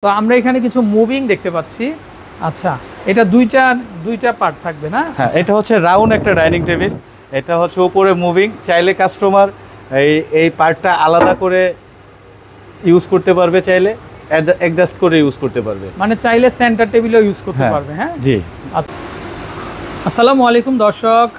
তো আমরা এখানে কিছু মুভিং দেখতে পাচ্ছি। আচ্ছা, এটা দুইটা পার্ট থাকবে না? হ্যাঁ, এটা হচ্ছে রাউন্ড একটা ডাইনিং টেবিল। এটা হচ্ছে উপরে মুভিং, চাইলে কাস্টমার এই পার্টটা আলাদা করে ইউজ করতে পারবে, চাইলে অ্যাডজাস্ট করে ইউজ করতে পারবে, মানে চাইলে সেন্টার টেবিলও ইউজ করতে পারবে। হ্যাঁ জি। আসসালামু আলাইকুম দর্শক,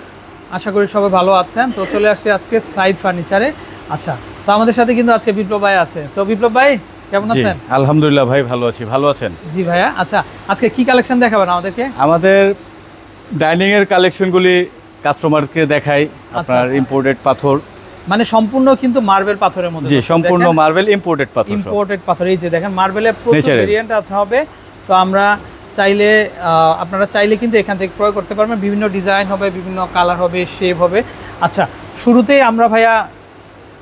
আশা করি সবাই ভালো আছেন। তো চলে আসছি আজকে সাইদ ফার্নিচারে। আচ্ছা, তো আমাদের সাথে কিন্তু আজকে বিপ্লব ভাই আছে। তো বিপ্লব ভাই কেমন আছেন? আলহামদুলিল্লাহ ভাই, ভালো আছি। ভালো আছেন? জি ভাইয়া। আচ্ছা, আজকে কি কালেকশন দেখাবেন আমাদেরকে? আমাদের ডাইনিং এর কালেকশনগুলি কাস্টমারকে দেখাই। আপনার ইম্পোর্টেড পাথর, মানে সম্পূর্ণ কিন্তু মার্বেল পাথরের মধ্যে। জি, সম্পূর্ণ মার্বেল ইম্পোর্টেড পাথর। ইম্পোর্টেড পাথর, এই যে দেখেন মার্বেলের প্রচুর ভেরিয়েন্ট আছে হবে। তো আমরা চাইলে আপনারা চাইলে কিন্তু এখান থেকে ক্রয় করতে পারবেন। বিভিন্ন ডিজাইন হবে, বিভিন্ন কালার হবে, শেপ হবে। আচ্ছা, শুরুতেই আমরা ভাইয়া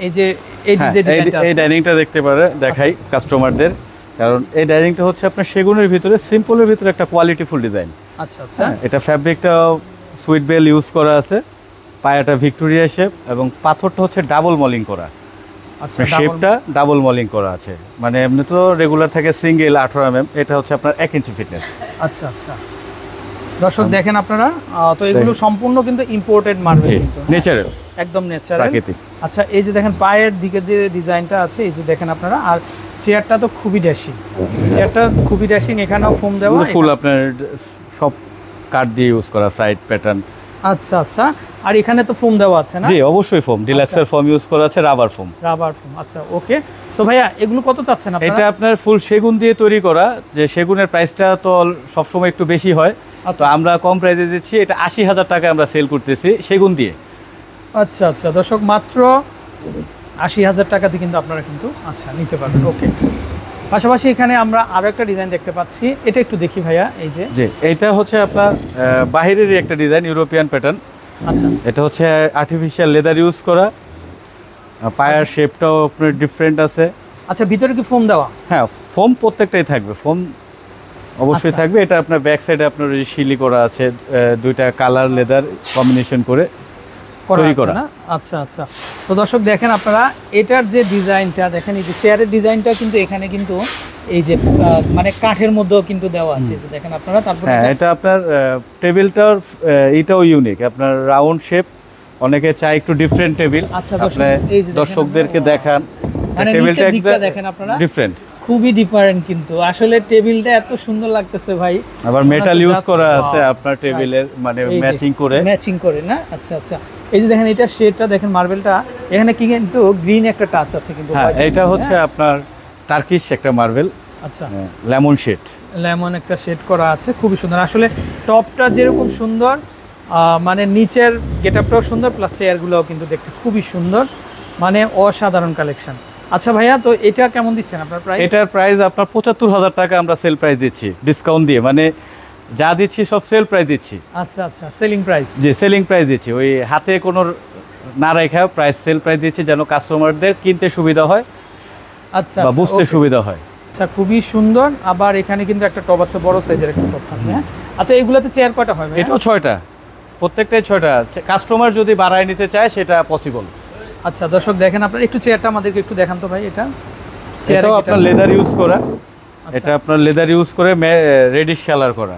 এই যে এই ডাইনিংটা দেখতে পারে দেখাই কাস্টমারদের, কারণ এই ডাইনিংটা হচ্ছে আপনার সেগুনের ভিতরে, সিম্পলের ভিতরে একটা কোয়ালিটিফুল ডিজাইন। আচ্ছা আচ্ছা, এটা ফ্যাব্রিকটা সুইট বেল ইউজ করা আছে, পায়াটা ভিক্টোরিয়া শেপ, এবং পাথরটা হচ্ছে ডাবল মলিং করা। আচ্ছা, শেপটা ডাবল মলিং করা আছে। মানে এমনি তো রেগুলার থাকে সিঙ্গেল 18 mm, এটা হচ্ছে আপনার 1 ইঞ্চি ফিটনেস। আচ্ছা আচ্ছা, দর্শক দেখেন আপনারা, তো এগুলো সম্পূর্ণ কিন্তু ইম্পোর্টেড মার্বেল, কিন্তু ন্যাচারাল, একদম ন্যাচারাল, প্রাকৃতিক। আচ্ছা, এই যে দেখেন পায়ের দিকে যে ডিজাইনটা আছে, এই যে দেখেন আপনারা। আর চেয়ারটা তো খুবই ড্যাশিং, চেয়ারটা খুবই ড্যাশিং। এখানেও ফোম দেওয়া, ফুল আপনার সব কাঠ দিয়ে ইউজ করা, সাইড প্যাটার্ন। আচ্ছা আচ্ছা, আর এখানে তো ফোম দেওয়া আছে না? জি, অবশ্যই ফোম, ডিলাক্সের ফোম ইউজ করা আছে, রাবার ফোম। আচ্ছা, ওকে। তো ভাইয়া এগুলো কত চাচ্ছেন আপনারা? এটা আপনার ফুল সেগুন দিয়ে তৈরি করা, যে সেগুনের প্রাইসটা তো সবসময় একটু বেশি হয়। তো আমরা কম প্রাইসে দিচ্ছি, এটা 80,000 টাকা আমরা সেল করতেছি সেগুন দিয়ে। আচ্ছা আচ্ছা দর্শক, মাত্র 80,000 টাকাতে কিন্তু আপনারা কিন্তু নিতে পারবেন। ওকে, পাশাপাশি এখানে আমরা আরো একটা ডিজাইন দেখতে পাচ্ছি, এটা একটু দেখি ভাইয়া। এই যে এটা হচ্ছে আপনার বাহিরেরই একটা ডিজাইন, ইউরোপিয়ান প্যাটার্ন। আচ্ছা, এটা হচ্ছে আর্টিফিশিয়াল লেদার ইউজ করা, পায়ার শেপটাও আপনার ডিফারেন্ট আছে। আচ্ছা, ভিতরে কি ফোম দেওয়া? হ্যাঁ, ফোম প্রত্যেকটাই থাকবে, ফোম অবশ্যই থাকবে। এটা আপনার ব্যাক সাইডে আপনার শিলি করা আছে, দুইটা কালার লেদার কম্বিনেশন করে তৈরি করা। আচ্ছা আচ্ছা, তো দর্শক দেখেন আপনারা, এটার যে ডিজাইনটা দেখেন, এই যে চেয়ারের ডিজাইনটা কিন্তু এখানে কিন্তু এই যে মানে কাঠের মধ্যেও কিন্তু দেওয়া আছে, যে দেখেন আপনারা। তারপর এটা আপনার টেবিলটার এটাও ইউনিক, আপনার রাউন্ড শেপ। অনেকে চায় একটু ডিফারেন্ট টেবিল। আচ্ছা, দর্শকদেরকে দেখান, মানে টেবিলটা দেখেন আপনারা, ডিফারেন্ট, খুবই ডিফারেন্ট কিন্তু আসলে টেবিলটা এত সুন্দর লাগতেছে ভাই। আবার মেটাল ইউজ করা আছে আপনার টেবিলের, মানে ম্যাচিং করে না? আচ্ছা আচ্ছা, এই যে দেখেন এটা শেডটা দেখেন, মার্বেলটা এখানে কি কিন্তু গ্রিন একটা টাচ আছে কিন্তু। হ্যাঁ, এটা হচ্ছে আপনার টার্কিশ একটা মার্বেল। আচ্ছা, লেমন একটা শেড করা আছে, খুবই সুন্দর। আসলে টপটা যেরকম সুন্দর, মানে নিচের গেটআপটাও সুন্দর, প্লাস চেয়ারগুলোও কিন্তু দেখতে খুবই সুন্দর, মানে অসাধারণ কালেকশন। আচ্ছা ভাইয়া, তো এটা কেমন দিচ্ছেন আপনার প্রাইস? এটার প্রাইস আপনার 75,000 টাকা আমরা সেল প্রাইস দিচ্ছি, ডিসকাউন্ট দিয়ে। মানে যা দিচ্ছি সব সেল প্রাইস দিচ্ছি। আচ্ছা আচ্ছা, সেলিং প্রাইস? জি, সেলিং প্রাইস দিচ্ছি, ওই হাতে কোনো না রেখা প্রাইস, সেল প্রাইস দিচ্ছি, যেন কাস্টমারদের কিনতে সুবিধা হয়, আচ্ছা, বা বুঝতে সুবিধা হয়। আচ্ছা, খুবই সুন্দর। আবার এখানে কিন্তু একটা টপ আছে, বড় সাইজের একটা টপ থাকে। হ্যাঁ, আচ্ছা, এগুলাতে চেয়ার কয়টা হয়? এটাও 6টা, প্রত্যেকটাই 6টা। কাস্টমার যদি বাড়ায় নিতে চায় সেটা পসিবল। আচ্ছা দর্শক দেখেন আপনার, একটু চেয়ারটা আমাদেরকে একটু দেখান তো ভাই। এটাও আপনার লেদার ইউজ করা, এটা আপনার লেদার ইউজ করে রেডিশ কালার করা।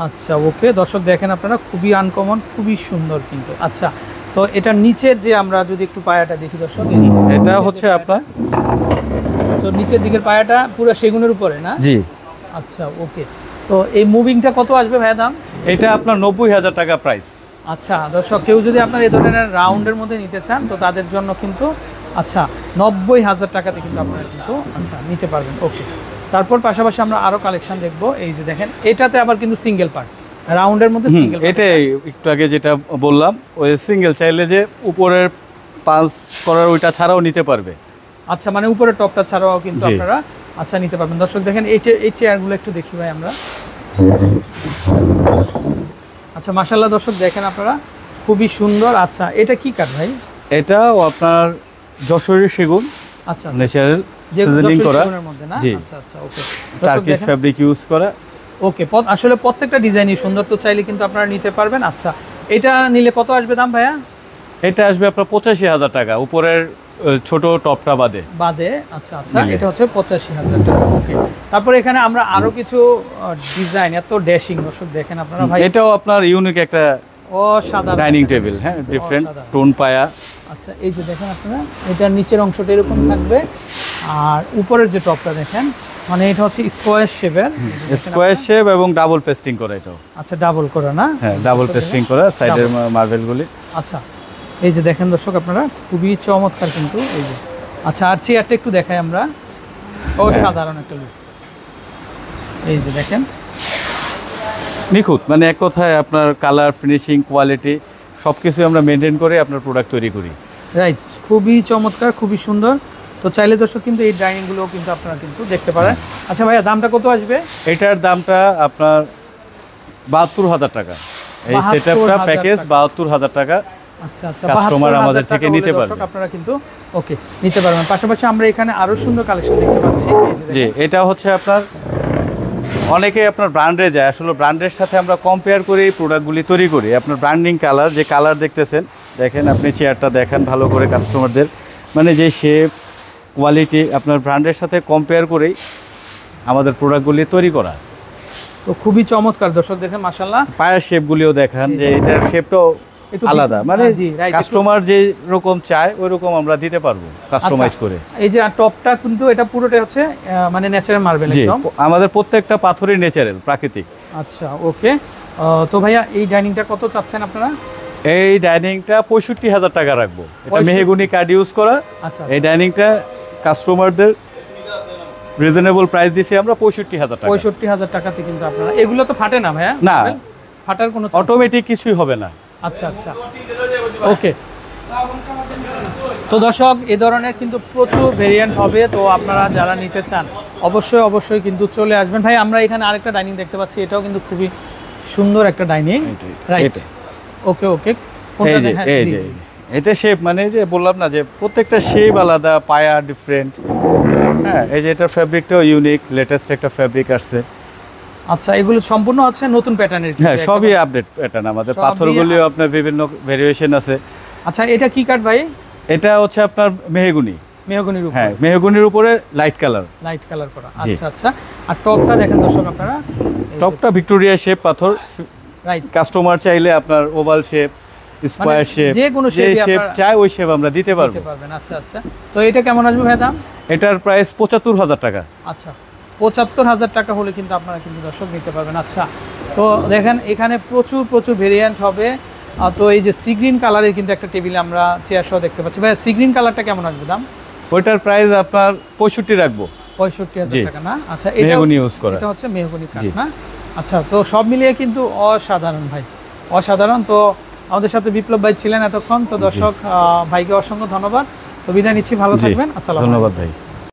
আচ্ছা, ওকে দর্শক দেখেন আপনারা, খুবই আনকমন, খুবই সুন্দর কিন্তু। আচ্ছা, তো এটার নিচের যে আমরা যদি একটু পায়াটা দেখি দর্শক, এটা হচ্ছে আপনার, তো নিচের দিকের পায়াটা পুরো সেগুনের উপরে না? জি। আচ্ছা, ওকে। তো এই মুভিংটা কত আসবে ভাইয়া দাম? এটা আপনার 90,000 টাকা প্রাইস। আচ্ছা দর্শক, কেউ যদি আপনার এই ধরনের রাউন্ডের মধ্যে নিতে চান, তো তাদের জন্য কিন্তু 90,000 টাকাতে কিন্তু আপনারা কিন্তু নিতে পারবেন। ওকে, তারপর পাশাপাশি আমরা আরো কালেকশন দেখবো। এই যে দেখেন, এটাতে আবার কিন্তু সিঙ্গেল পার্ট, রাউন্ডের মধ্যে সিঙ্গেল। এটাই একটু আগে যেটা বললাম, ওই সিঙ্গেল চাইলে যে উপরের পাঁচ করার ওইটা ছাড়াও নিতে পারবে। আচ্ছা, মানে উপরের টপটা ছাড়াও কিন্তু আপনারা নিতে পারবেন। দর্শক দেখেন, এই চেয়ারগুলো একটু দেখি ভাই আমরা। আচ্ছা, মাশাআল্লাহ দর্শক দেখেন আপনারা, খুবই সুন্দর। আচ্ছা, এটা কি কাঠ ভাই? এটাও আপনার যশোরের সেগুন। আচ্ছা, ন্যাচারাল সিজনিং করা। জি, আচ্ছা আচ্ছা, ওকে। টার্কিশ ফ্যাব্রিক ইউজ করা। ওকে, আসলে প্রত্যেকটা ডিজাইনই সুন্দর, তো চাইলে কিন্তু আপনারা নিতে পারবেন। আচ্ছা, এটা নিলে কত আসবে দাম ভাইয়া? এটা আসবে আপনার 85,000 টাকা, উপরের ছোট টপটা বাদে। আচ্ছা আচ্ছা, এটা হচ্ছে 85,000 টাকা। ওকে, তারপর এখানে আমরা আরো কিছু ডিজাইন, এত ড্যাশিং দর্শক দেখেন আপনারা ভাই। এটাও আপনার ইউনিক একটা অসাধারণ ডাইনিং টেবিল, হ্যাঁ, ডিফারেন্ট টোন পায়া। আচ্ছা, এই যে দেখেন আপনারা, এটার নিচের অংশটা এরকম থাকবে, আর উপরের যে টপটা দেখেন, মানে এটা হচ্ছে স্কোয়ার শেপের, স্কোয়ার শেপ এবং ডাবল পেস্টিং করা এটাও। আচ্ছা, ডাবল করা না? হ্যাঁ, ডাবল পেস্টিং করা সাইডের মার্বেলগুলি। আচ্ছা, এই যে দেখেন দর্শক আপনারা, খুবই চমৎকার কিন্তু এই যে। আচ্ছা, আর চেয়ারটা একটু দেখাই আমরা, অসাধারণ একটা লুক। এই যে দেখেন, নিখুঁত, মানে এক কথায় আপনার কালার, ফিনিশিং, কোয়ালিটি সব কিছু আমরা মেনটেন করে আপনার প্রোডাক্ট তৈরি করি। রাইট, খুবই চমৎকার, খুবই সুন্দর। তো চাইলে দর্শক কিন্তু এই ডাইনিংগুলো কিন্তু আপনারা কিন্তু দেখতে পারেন। আচ্ছা ভাইয়া, দামটা কত আসবে? এটার দামটা আপনার 72,000 টাকা। এই সেটআপটা প্যাকেজ 72,000 টাকা। আচ্ছা আচ্ছা, কাস্টমার আমাদের থেকে নিতে পারবে, আপনারা কিন্তু ওকে নিতে পারবেন। পাশাপাশি আমরা এখানে আরো সুন্দর কালেকশন দেখতে পাচ্ছি। জি, এটা হচ্ছে আপনার অনেকে আপনার ব্র্যান্ডে যায়, আসলে ব্র্যান্ডের সাথে আমরা কম্পেয়ার করে এই প্রোডাক্টগুলি তৈরি করি। আপনার ব্র্যান্ডিং কালার, যে কালার দেখতেছেন, দেখেন আপনি চেয়ারটা দেখেন ভালো করে কাস্টমারদের, মানে যে শেপ, কোয়ালিটি আপনার ব্র্যান্ডের সাথে কম্পেয়ার করেই আমাদের প্রোডাক্টগুলি তৈরি করা। তো খুবই চমৎকার দর্শক দেখেন, মাশাআল্লাহ। পায়ের শেপগুলিও দেখান, যে এটার শেপটাও আলাদা, মানে কাস্টমার যে রকম চায় ওই রকম আমরা দিতে পারবো কাস্টমাইজ করে। এই যে টপটা কিন্তু এটা পুরোটাই হচ্ছে মানে ন্যাচারাল মার্বেল একদম। আমাদের প্রত্যেকটা পাথরই ন্যাচারাল, প্রাকৃতিক। আচ্ছা, ওকে। তো ভাইয়া, এই ডাইনিংটা কত চাচ্ছেন আপনারা? এই ডাইনিংটা 65,000 টাকা রাখবো। এটা মেহগনি কাঠ ইউজ করা। আচ্ছা, এই ডাইনিংটা কাস্টমারদের রিজনেবল প্রাইস দিয়েছি আমরা 65,000 টাকা। 65,000 টাকাতে কিন্তু আপনারা, এগুলো তো ফাটে না ভাইয়া? না, ফাটার কোনো অটোমেটিক কিছুই হবে না। আচ্ছা আচ্ছা, ওকে। তো দর্শক, এই ধরনের কিন্তু প্রচুর ভেরিয়েন্ট হবে। তো আপনারা যারা নিতে চান অবশ্যই অবশ্যই কিন্তু চলে আসবেন। ভাই, আমরা এখানে আরেকটা ডাইনিং দেখতে পাচ্ছি, এটাও কিন্তু খুবই সুন্দর একটা ডাইনিং। রাইট, ওকে ওকে। এটা শেপ, মানে যে বললাম না যে প্রত্যেকটা শেপ আলাদা, পায়া ডিফারেন্ট। হ্যাঁ, এই যে এটা ফ্যাব্রিকটাও ইউনিক, লেটেস্ট একটা ফ্যাব্রিক আসছে। আচ্ছা, এগুলো সম্পূর্ণ হচ্ছে নতুন প্যাটার্নের? হ্যাঁ, সবই আপডেট প্যাটার্ন। আমাদের পাথরগুলিও আপনার বিভিন্ন ভেরিয়েশন আছে। আচ্ছা, এটা কি কাঠ ভাই? এটা হচ্ছে আপনার মেহগনি। মেহগনির উপরে? হ্যাঁ, মেহগনির উপরে লাইট কালার করা। আচ্ছা আচ্ছা। আর টপটা দেখেন দর্শক আপনারা, টপটা ভিক্টোরিয়া শেপ পাথর। রাইট, কাস্টমার চাইলে আপনার ওভাল শেপ, স্কয়ার শেপ, যে কোনো শেপ চাই ওই শেপ আমরা দিতে পারবো। আচ্ছা আচ্ছা। তো এটা কেমন আসবে ভাই দাম? এটার প্রাইস 75,000 টাকা। আচ্ছা, 75,000 টাকা হলে কিন্তু আপনারা কিন্তু দর্শক নিতে পারবেন। আচ্ছা, তো দেখেন এখানে প্রচুর প্রচুর ভেরিয়েন্ট হবে। তো এই যে সি গ্রিন কালারের কিন্তু একটা টেবিলে আমরা চেয়ার সহ দেখতে পাচ্ছি। ভাই, সি গ্রিন কালারটা কেমন আসবে দাম? ওইটার প্রাইস আপনার 65 রাখবো। 65,000 টাকা না? আচ্ছা, মেহগনি ইউজ করা, এটা হচ্ছে মেহগনি কাঠ না? আচ্ছা, তো সব মিলিয়ে কিন্তু অসাধারণ ভাই, অসাধারণ। তো আমাদের সাথে বিপ্লব ভাই ছিলেন এতক্ষণ। তো দর্শক, ভাইকে অসংখ্য ধন্যবাদ। তো বিদায় নিচ্ছি, ভালো থাকবেন। আসসালামু আলাইকুম। ধন্যবাদ ভাই।